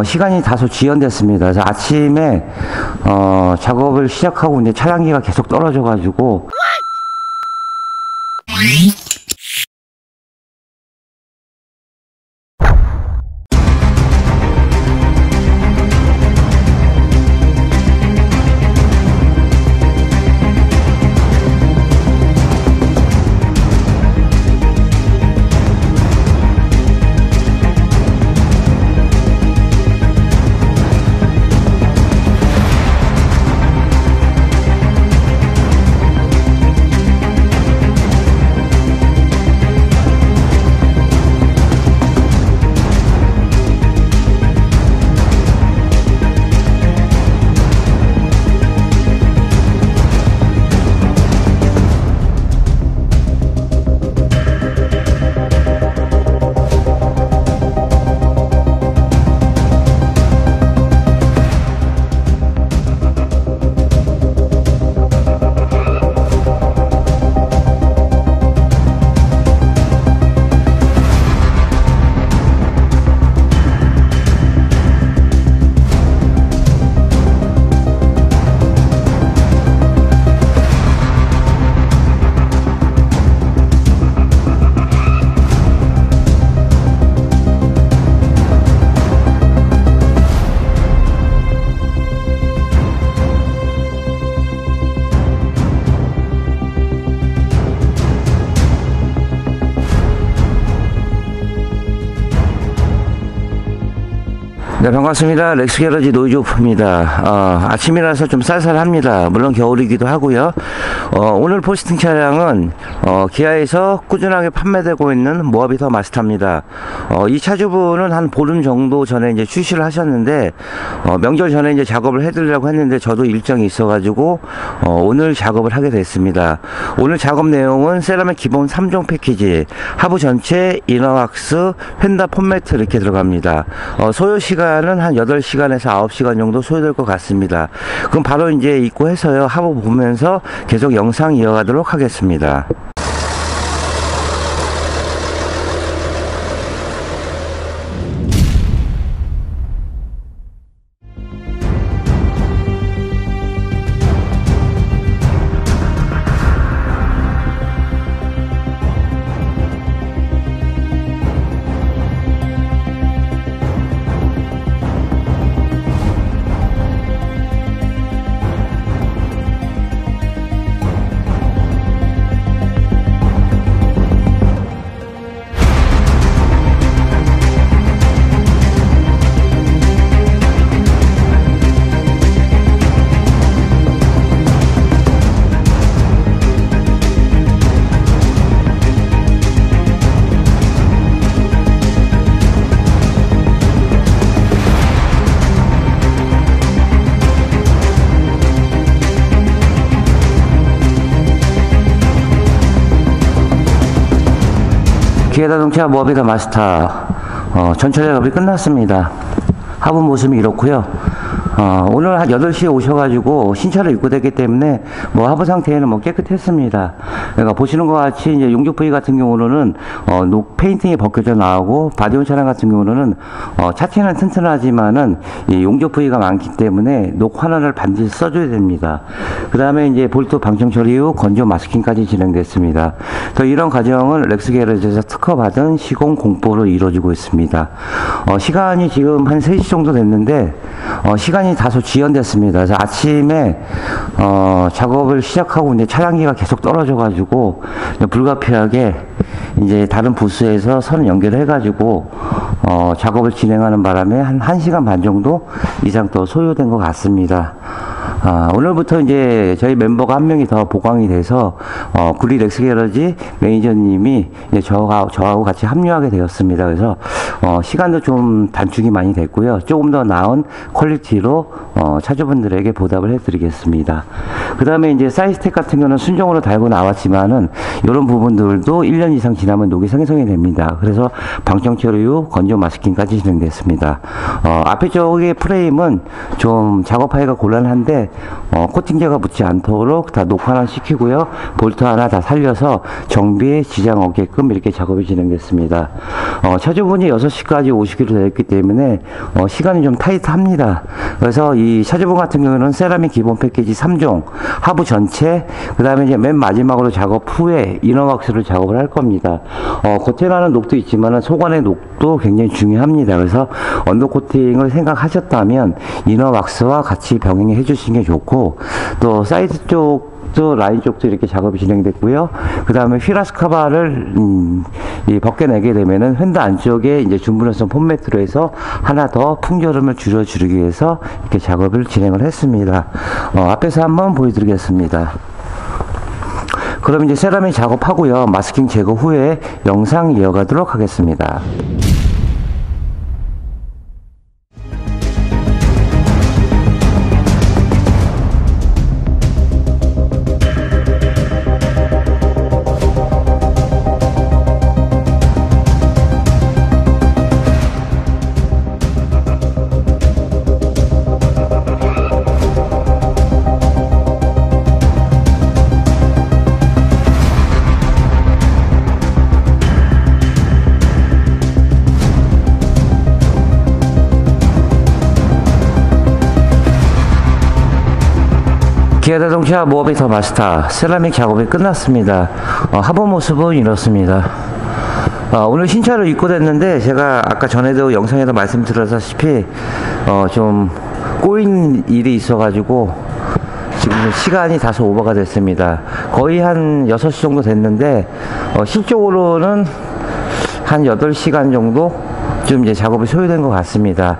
시간이 다소 지연됐습니다. 그래서 아침에 작업을 시작하고 이제 차량기가 계속 떨어져 가지고 네, 반갑습니다. 렉스게러지 노이즈오프입니다. 아침이라서 좀 쌀쌀합니다. 물론 겨울이기도 하고요. 오늘 포스팅 차량은 기아에서 꾸준하게 판매되고 있는 모하비터 마스터입니다. 이 차주분은 한 보름 정도 전에 이제 출시를 하셨는데 명절 전에 이제 작업을 해드리려고 했는데 저도 일정이 있어가지고 오늘 작업을 하게 됐습니다. 오늘 작업 내용은 세라믹 기본 3종 패키지, 하부 전체, 이너왁스, 펜다 폼매트 이렇게 들어갑니다. 소요 시간은 한 8시간에서 9시간 정도 소요될 것 같습니다. 그럼 바로 이제 입고 해서요, 하부 보면서 계속 영상 이어가도록 하겠습니다. 기아자동차 모하비터 마스터 전철 작업이 끝났습니다. 하부 모습이 이렇고요. 오늘 한 8시에 오셔가지고 신차로 입고됐기 때문에 하부 상태에는 깨끗했습니다. 그러니까 보시는 것 같이 이제 용접 부위 같은 경우는 녹 페인팅이 벗겨져 나오고, 바디온 차량 같은 경우는 차체는 튼튼하지만은 이 용접 부위가 많기 때문에 녹 환원을 반드시 써줘야 됩니다. 그 다음에 이제 볼트 방청 처리 후 건조 마스킹까지 진행됐습니다. 또 이런 과정을 렉스게러지에서 특허받은 시공 공보로 이루어지고 있습니다. 시간이 지금 한 3시 정도 됐는데 시간이 다소 지연됐습니다. 그래서 아침에 작업을 시작하고 이제 차량기가 계속 떨어져 가지고 불가피하게 이제 다른 부스에서 선 연결해 가지고 작업을 진행하는 바람에 한 1시간 반 정도 이상 또 소요된 것 같습니다. 오늘부터 이제 저희 멤버가 한 명이 더 보강이 돼서 구리 렉스게러지 매니저님이 이제 저하고 같이 합류하게 되었습니다. 그래서 시간도 좀 단축이 많이 됐고요. 조금 더 나은 퀄리티로 차주분들에게 보답을 해드리겠습니다. 그 다음에 이제 사이즈텍 같은 경우는 순정으로 달고 나왔지만은 이런 부분들도 1년 이상 지나면 녹이 생성이 됩니다. 그래서 방청 처리 후 건조 마스킹까지 진행됐습니다. 앞에 쪽의 프레임은 좀 작업하기가 곤란한데 코팅제가 묻지 않도록 다 녹화는 시키고요. 볼트 하나 다 살려서 정비에 지장 없게끔 이렇게 작업이 진행됐습니다. 차주분이 6시까지 오시기로 되어 있기 때문에 시간이 좀 타이트합니다. 그래서 이 차주분 같은 경우는 세라믹 기본 패키지 3종 하부 전체, 그 다음에 이제 맨 마지막으로 작업 후에 이너왁스를 작업을 할 겁니다. 겉에 나는 녹도 있지만 속안의 녹도 굉장히 중요합니다. 그래서 언더 코팅을 생각하셨다면 이너왁스와 같이 병행해 해주시는 게 좋고, 또 사이드 쪽도 라인 쪽도 이렇게 작업이 진행됐고요. 그 다음에 휘라스카바를 벗겨내게 되면은 휀더 안쪽에 이제 준분해성 폼매트로 해서 하나 더 풍절음을 줄여주기 위해서 이렇게 작업을 진행을 했습니다. 앞에서 한번 보여드리겠습니다. 그럼 이제 세라믹 작업하고요. 마스킹 제거 후에 영상 이어가도록 하겠습니다. 기아자동차 모비터 마스터 세라믹 작업이 끝났습니다. 하부 모습은 이렇습니다. 오늘 신차로 입고됐는데 제가 아까 전에도 영상에도 말씀드렸다시피 좀 꼬인 일이 있어가지고 지금 시간이 다소 오버가 됐습니다. 거의 한 6시 정도 됐는데 실적으로는 한 8시간 정도 좀 이제 작업이 소요된 것 같습니다.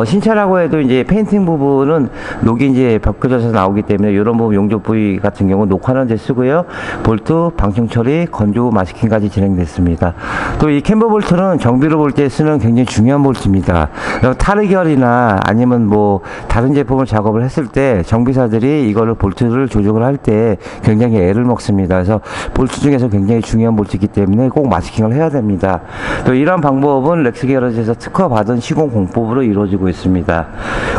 신차라고 해도 이제 페인팅 부분은 녹이 이제 벗겨져서 나오기 때문에 이런 부분 용접 부위 같은 경우 녹화는 이제 쓰고요. 볼트, 방충 처리, 건조 마스킹까지 진행됐습니다. 또 이 캠버 볼트는 정비로 볼 때 쓰는 굉장히 중요한 볼트입니다. 타르결이나 아니면 뭐 다른 제품을 작업을 했을 때 정비사들이 이거를 볼트를 조정을 할 때 굉장히 애를 먹습니다. 그래서 볼트 중에서 굉장히 중요한 볼트이기 때문에 꼭 마스킹을 해야 됩니다. 또 이런 방법은 렉스 게러지에서 특허받은 시공 공법으로 이루어지고 있습니다.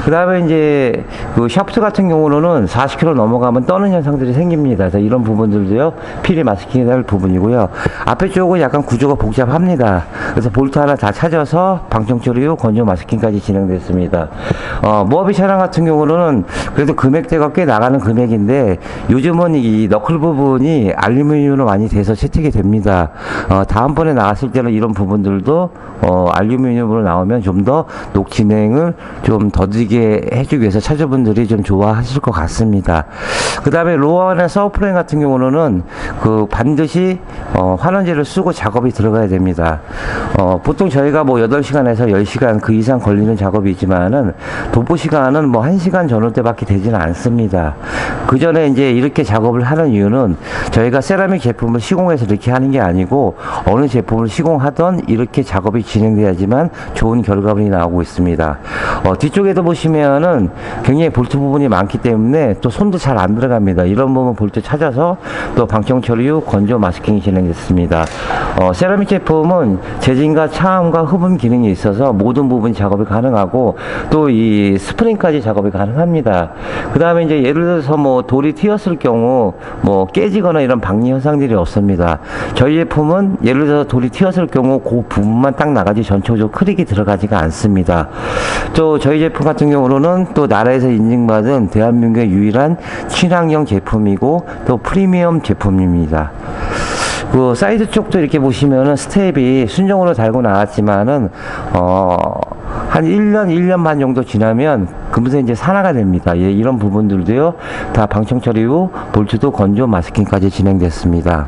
그 다음에 이제 그 샤프트 같은 경우는 40km 넘어가면 떠는 현상들이 생깁니다. 그래서 이런 부분들도요, 필히 마스킹해야 할 부분이고요. 앞에 쪽은 약간 구조가 복잡합니다. 그래서 볼트 하나 다 찾아서 방청 처리 후 건조 마스킹까지 진행됐습니다. 모하비 차량 같은 경우는 그래도 금액대가 꽤 나가는 금액인데 요즘은 이 너클 부분이 알루미늄으로 많이 돼서 채택이 됩니다. 다음번에 나왔을 때는 이런 부분들도 알루미늄으로 나오면 좀 더 녹 진행을 좀 더디게 해주기 위해서 차주분들이 좀 좋아하실 것 같습니다. 그 다음에 로어나 서브프레임 같은 경우는 그 반드시 환원제를 쓰고 작업이 들어가야 됩니다. 보통 저희가 뭐 8시간에서 10시간 그 이상 걸리는 작업이지만은 도포 시간은 뭐 1시간 전후대밖에 되지는 않습니다. 그 전에 이제 이렇게 작업을 하는 이유는 저희가 세라믹 제품을 시공해서 이렇게 하는 게 아니고 어느 제품을 시공하던 이렇게 작업이 진행돼야지만 좋은 결과물이 나오고 있습니다. 뒤쪽에도 보시면은 굉장히 볼트 부분이 많기 때문에 또 손도 잘 안 들어갑니다. 이런 부분 볼트 찾아서 또 방청 처리 후 건조 마스킹이 진행됐습니다. 세라믹 제품은 재진과 차음과 흡음 기능이 있어서 모든 부분 작업이 가능하고 또 이 스프링까지 작업이 가능합니다. 그 다음에 이제 예를 들어서 뭐 돌이 튀었을 경우 뭐 깨지거나 이런 방리 현상들이 없습니다. 저희 제품은 예를 들어서 돌이 튀었을 경우 그 부분만 딱 나가지 전체적으로 크랙이 들어가지가 않습니다. 또 저희 제품 같은 경우는 또 나라에서 인증받은 대한민국의 유일한 친환경 제품이고 또 프리미엄 제품입니다. 그 사이드 쪽도 이렇게 보시면은 스텝이 순정으로 달고 나왔지만은 한 1년 반 정도 지나면 금세 이제 산화가 됩니다. 예, 이런 부분들도요 다 방청 처리 후 볼트도 건조 마스킹까지 진행됐습니다.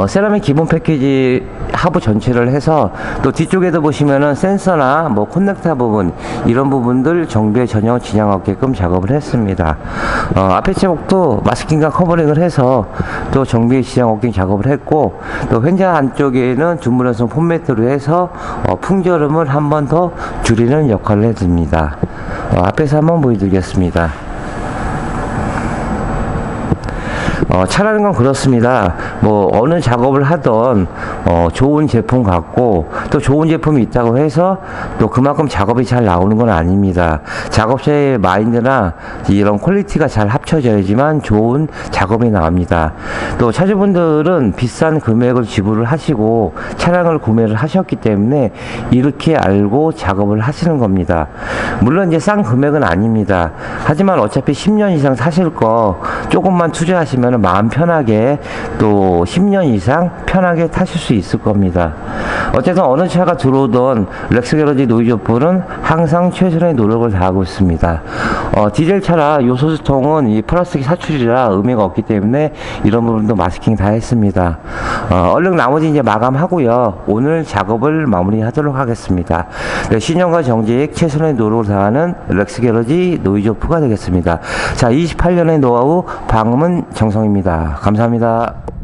세라믹 기본 패키지 하부 전체를 해서 또 뒤쪽에도 보시면은 센서나 뭐 커넥터 부분 이런 부분들 정비에 전혀 지장 없게끔 작업을 했습니다. 앞에 제목도 마스킹과 커버링을 해서 또 정비에 지장 없게 작업을 했고 또 횡재 안쪽에는 준물연성 폼매트로 해서 풍절음을 한 번 더 줄이는 역할을 해줍니다. 앞에서 한번 보여드리겠습니다. 차라는 건 그렇습니다. 뭐 어느 작업을 하던 좋은 제품 같고 또 좋은 제품이 있다고 해서 또 그만큼 작업이 잘 나오는 건 아닙니다. 작업자의 마인드나 이런 퀄리티가 잘 합쳐져야지만 좋은 작업이 나옵니다. 또 차주분들은 비싼 금액을 지불을 하시고 차량을 구매를 하셨기 때문에 이렇게 알고 작업을 하시는 겁니다. 물론 이제 싼 금액은 아닙니다. 하지만 어차피 10년 이상 사실 거 조금만 투자하시면 마음 편하게 또 10년 이상 편하게 타실 수 있을 겁니다. 어쨌든 어느 차가 들어오던 렉스게러지 노이즈오프는 항상 최선의 노력을 다하고 있습니다. 디젤 차라 요소수통은 이 플라스틱 사출이라 의미가 없기 때문에 이런 부분도 마스킹 다 했습니다. 얼른 나머지 이제 마감하고요. 오늘 작업을 마무리하도록 하겠습니다. 네, 신형과 정직 최선의 노력을 다하는 렉스게러지 노이즈오프가 되겠습니다. 자, 28년의 노하우 방문 정성입니다. 감사합니다.